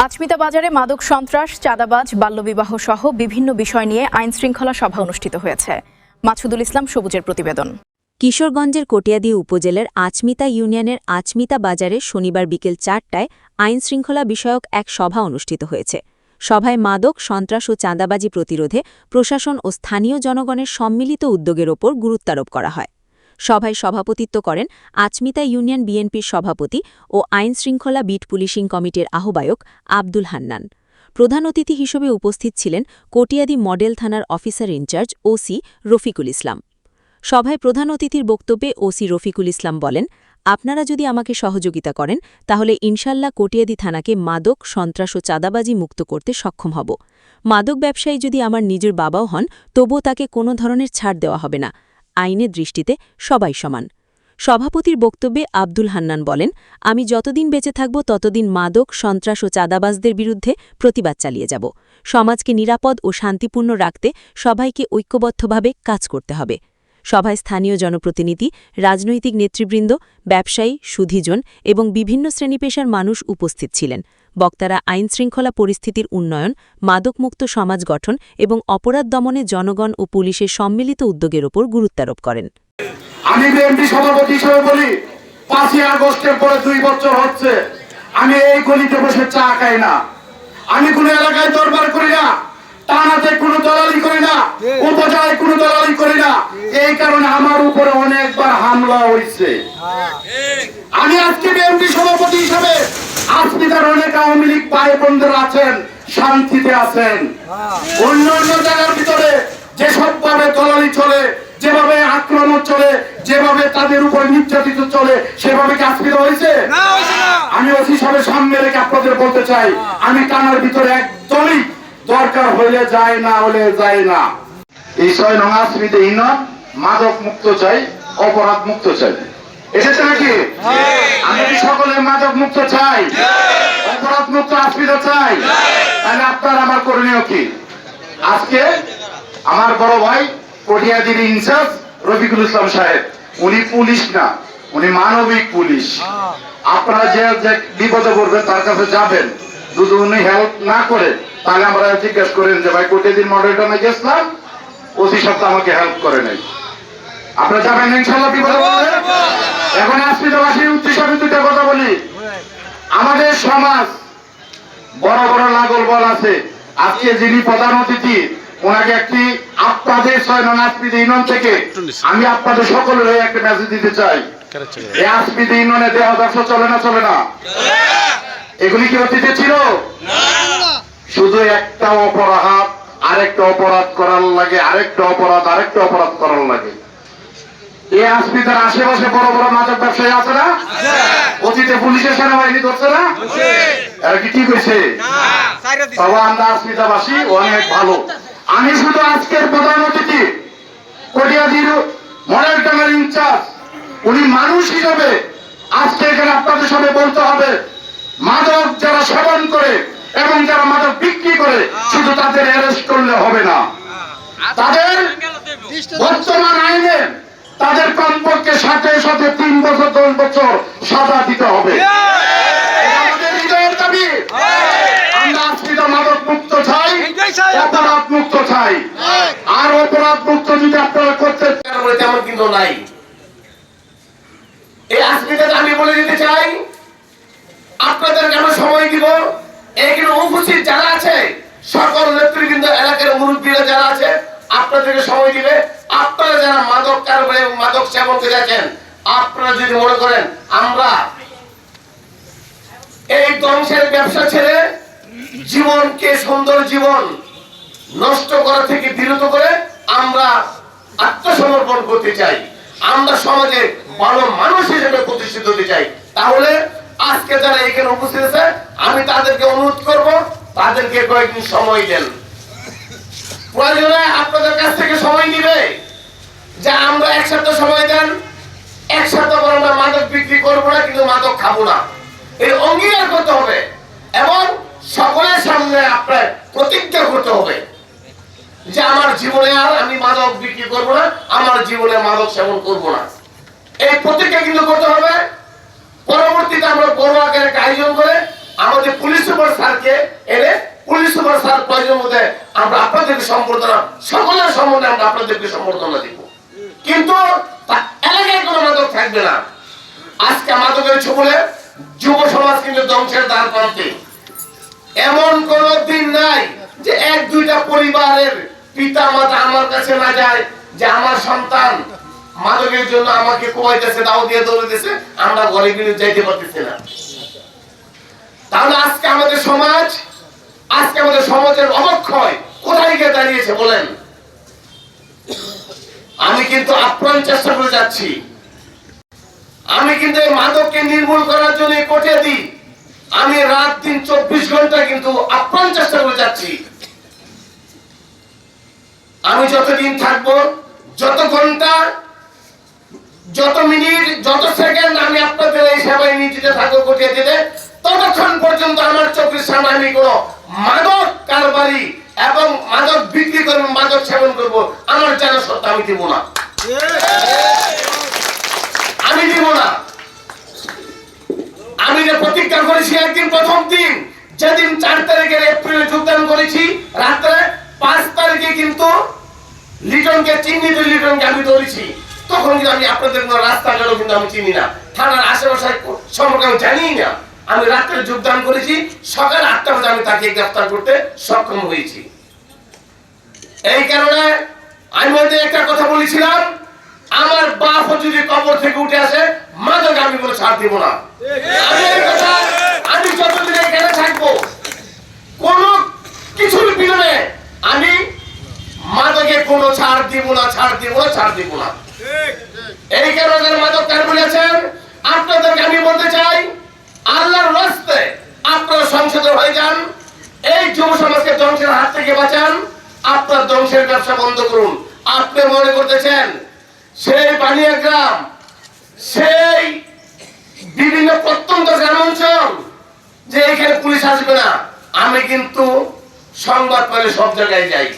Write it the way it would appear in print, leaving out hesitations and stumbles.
আচমিতা বাজারে মাদক সন্ত্রাস, চাঁদাবাজ, বাল্যবিবাহ সহ বিভিন্ন বিষয় নিয়ে আইন শৃঙ্খলা সভা অনুষ্ঠিত হয়েছে। মাছুদুল ইসলাম সবুজের প্রতিবেদন। কিশোরগঞ্জের কটিয়াদী উপজেলার আচমিতা ইউনিয়নের আচমিতা বাজারে শনিবার বিকেল ৪টায় আইন শৃঙ্খলা বিষয়ক এক সভা অনুষ্ঠিত হয়েছে। সভায় মাদক, সন্ত্রাস ও চাঁদাবাজি প্রতিরোধে প্রশাসন ও স্থানীয় জনগণের সম্মিলিত উদ্যোগের ওপর গুরুত্বারোপ করা হয়। সভায় সভাপতিত্ব করেন আচমিতা ইউনিয়ন বিএনপির সভাপতি ও আইন শৃঙ্খলা বিট পুলিশিং কমিটির আহ্বায়ক আব্দুল হান্নান। প্রধান অতিথি হিসেবে উপস্থিত ছিলেন কটিয়াদী মডেল থানার officer in charge OC Rafiqul Islam. সভায় প্রধান অতিথির বক্তব্যে ওসি রফিকুল ইসলাম বলেন, আপনারা যদি আমাকে সহযোগিতা করেন তাহলে ইনশাল্লাহ কটিয়াদী থানাকে মাদক, সন্ত্রাস ও চাঁদাবাজি মুক্ত করতে সক্ষম হব। মাদক ব্যবসায়ী যদি আমার নিজের বাবাও হন তবুও তাকে কোনো ধরনের ছাড় দেওয়া হবে না। আইনের দৃষ্টিতে সবাই সমান। সভাপতির বক্তব্যে আব্দুল হান্নান বলেন, আমি যতদিন বেঁচে থাকব ততদিন মাদক, সন্ত্রাস ও চাঁদাবাজদের বিরুদ্ধে প্রতিবাদ চালিয়ে যাব। সমাজকে নিরাপদ ও শান্তিপূর্ণ রাখতে সবাইকে ঐক্যবদ্ধভাবে কাজ করতে হবে। সভায় স্থানীয় জনপ্রতিনিধি, রাজনৈতিক নেতৃবৃন্দ, ব্যবসায়ী, সুধীজন এবং বিভিন্ন শ্রেণীপেশার মানুষ উপস্থিত ছিলেন। বক্তারা আইনশৃঙ্খলা পরিস্থিতির উন্নয়ন, মাদকমুক্ত সমাজ গঠন এবং অপরাধ দমনে জনগণ ও পুলিশের সম্মিলিত উদ্যোগের ওপর গুরুত্বারোপ করেন। আমি বিএনপি সভাপতি হিসেবে বলি, ৫ই আগস্টের পরে ২ বছর হচ্ছে আমি এই গলিতে বসে চা খাই না। আমি কোন এলাকায় দরবার করি না, থানাতে কোনো দলালি করি না, উপজেলায় কোনো দলালি করি না। এই কারণে আমার উপরে অনেকবার হামলা হয়েছে। আমি আজকে বিএনপি সভাপতি হিসেবে আজমিতার অনেক আওয়ামী লীগ ভাই বোনদের আছেন, শান্তিতে আছেন। অন্য অন্য জায়গার ভিতরে যেসব ভাবে দলালি চলে, যেভাবে আক্রমণ চলে, যেভাবে তাদের উপর নির্যাতিত চলে, সেভাবে কি আজমিতা হয়েছে? আমি ওসি সাহেবের সামনে রেখে আপনাদের বলতে চাই, আমি টানার ভিতরে একদমই দরকার হলে যায়, না হলে যায় না। এই ৬ নং আচমিতা ইউনিয়ন মাদক মুক্ত চাই, অপরাধ মুক্ত চাই। এসেছে নাকি? আমি কি সকলে মাদক মুক্ত চাই, অপরাধ মুক্ত আচমিতা চাই? তাহলে আপনার আমার করণীয় কি? আজকে আমার বড় ভাই কটিয়াদীর ইনচার্জ রফিকুল ইসলাম সাহেব, উনি পুলিশ না, উনি মানবিক পুলিশ। আপনারা যে বিপদে পড়বেন তার কাছে যাবেন, যদি উনি হেল্প না করে তাহলে আমরা জিজ্ঞেস করেন যে ভাই কটিয়াদীর মডেলটা না গেছিলাম, ওসি সাহেব আমাকে হেল্প করে নাই। আপনারা যাবেন ইনশাল্লাহ বিপদে পড়লে। এখন আজমিতাবাসীর উদ্দেশ্যে আমি দুটা কথা বলি। আমাদের সমাজ বড় বড় লাগল বল আছে। আজকে যিনি প্রধান অতিথি, ওনাকে একটি আপনাদের ৬ নং আচমিতা ইউনিয়ন থেকে আমি আপনাদের সকলের হয়ে একটা মেসেজ দিতে চাই। এই আচমিতা ইউনিয়নে দেহ ব্যবসা চলে না, চলে না? এগুলি কি অতীতে ছিল? শুধু একটা অপরাধ আরেকটা অপরাধ করার লাগে, আরেকটা অপরাধ আরেকটা অপরাধ করার লাগে। এই আচমিতার আশেপাশে বড় বড় মাদক ব্যবসায়ী আছে না? অতীতে পুলিশের সেনাবাহিনী ধরছে না? এরা কি ঠিক হয়েছে? তবে আমরা আচমিতাবাসী অনেক ভালো। আমি শুধু আজকের প্রধান অতিথি কটিয়াদীর মডেল থানার ইনচার্জ, উনি মানুষ হিসাবে আজকে এখানে আপনাদের সামনে বলতে হবে, মাদক যারা সেবন করে এবং যারা মাদক বিক্রি করে শুধু তাদের অ্যারেস্ট করলে হবে না, তাদের বর্তমান আইনে তাদের কমপক্ষে ৩ বছর ১০ বছর সাজা দিতে হবে। আমাদের হৃদয়ের দাবি, আমরা আজমিতা মাদক মুক্ত চাই, অপরাধ মুক্ত চাই। আর অপরাধ মুক্ত যদি আপনারা করতে তেমন কিন্তু নাই। এই আজমিতাকে আমি বলে দিতে চাই, আপনাদেরকে আমরা সময় দিব। এখানে উপস্থিত যারা আছে সকল নেতৃবৃন্দ, এলাকার মুরব্বীরা যারা আছে, আপনাদেরকে সময় দিবে। আপনারা যারা মাদক কারবার এবং মাদক সেবন করে আছেন, আপনারা যদি মনে করেন আমরা এই ধ্বংসের ব্যবসা ছেড়ে জীবনকে, সুন্দর জীবন নষ্ট করা থেকে বিরত করে আমরা আত্মসমর্পণ করতে চাই, আমরা সমাজে ভালো মানুষ হিসেবে প্রতিষ্ঠিত হতে চাই, তাহলে আজকে যারা এখানে উপস্থিত আছে আমি তাদেরকে অনুরোধ করব, তাদেরকে কয়েকদিন সময় দেন। প্রয়োজনে আপনাদের কাছ থেকে সময় নিবে যে আমরা একসাথে সময় দেন, একসাথে আমরা মাদক বিক্রি করবো না, কিন্তু মাদক খাবো না, এই অঙ্গীকার করতে হবে এবং সকলের সামনে আপনার প্রতিজ্ঞা করতে হবে যে আমার জীবনে আর আমি মাদক বিক্রি করবো না, আমার জীবনে মাদক সেবন করবো না। এই প্রতিজ্ঞা কিন্তু করতে হবে। পরবর্তীতে আমরা বড় আকারে আয়োজন করে আমাদের পুলিশ সুপার স্যারকে এনে পুলিশ সুপার স্যার প্রয়োজন মধ্যে আমরা আপনাদেরকে সম্বর্ধনা, সকলের সম্বন্ধে আমরা আপনাদেরকে সম্বর্ধনা দিব, কিন্তু এলাকায় কোনো মাদক থাকবে না। আজকে মাদকের ছবলে যুব সমাজ কিন্তু ধ্বংসের দ্বার প্রান্তে। এমন কোন দিন নাই যে এক দুইটা পরিবারের পিতা মাতা আমার কাছে না যায় যে আমার সন্তান মাদকের জন্য আমাকে কোবাইতেছে, দাও দিয়ে দৌড়াইতেছে, আমরা ঘরে গিয়ে যাইতে পারতেছি না। তাহলে আজকে আমাদের সমাজ, আজকে আমাদের সমাজের অবক্ষয় কোথায় গিয়ে দাঁড়িয়েছে বলেন? আমি কিন্তু আপ্রাণ চেষ্টা করে যাচ্ছি, আমি কিন্তু এই মাদককে নির্মূল করার জন্য কোটে দিই, আমি রাত দিন 24 ঘন্টা কিন্তু আপ্রাণ চেষ্টা করে যাচ্ছি। আমি যতদিন থাকবো, যত ঘন্টা, যত মিনিট, যত সেকেন্ড আমি আপনাদের এই সেবায় নিয়োজিত থাকবো কোটিয়ে দিতে, ততক্ষণ পর্যন্ত আমার চোখের সামনে আমি কোনো মাদক কারবারি এবং মাদক বিক্রি করবো, মাদক সেবন করবো, আমার জানা সত্য আমি দিব না, আমি দিব না। আমি যে প্রতিজ্ঞা করেছি একদিন প্রথম দিন, যেদিন 4 তারিখের এপ্রিলে যোগদান করেছি, রাত্রে 5 তারিখে কিন্তু লিটনকে, চিহ্নিত লিটনকে আমি ধরেছি, তখন কিন্তু আমি আপনাদের কোনো রাস্তাঘাটও কিন্তু আমি চিনি না, থানার আশেপাশে সম্পর্কে আমি জানি না। আমি রাত্রে যোগদান করেছি, সকাল 8টা বাজে আমি তাকে গ্রেফতার করতে সক্ষম হয়েছি। এই কারণে আমি ওদের একটা কথা বলেছিলাম, আমার বাপও যদি কবর থেকে উঠে আসে, মাদক আমি কোনো ছাড় দিব না। আমি এই কথা, আমি যতদিন এখানে থাকবো কোন কিছুর বিনিময়ে আমি মাদকে কোনো ছাড় দিব না, ছাড় দিব না, ছাড় দিব না। এই কারণে মাদক কার বলেছেন, আপনাদেরকে আমি বলতে চাই, আল্লাহর রাস্তায় আপনারা সংসদে হয়ে যান, এই যুব সমাজকে ধ্বংসের হাত থেকে বাঁচান, আপনার ধ্বংসের ব্যবসা বন্ধ করুন। আপনি মনে করতেছেন সেই বানিয়া গ্রাম, সেই বিভিন্ন প্রত্যন্ত গ্রামাঞ্চল যে এখানে পুলিশ আসবে না, আমি কিন্তু সংবাদ পেলে সব জায়গায় যাই।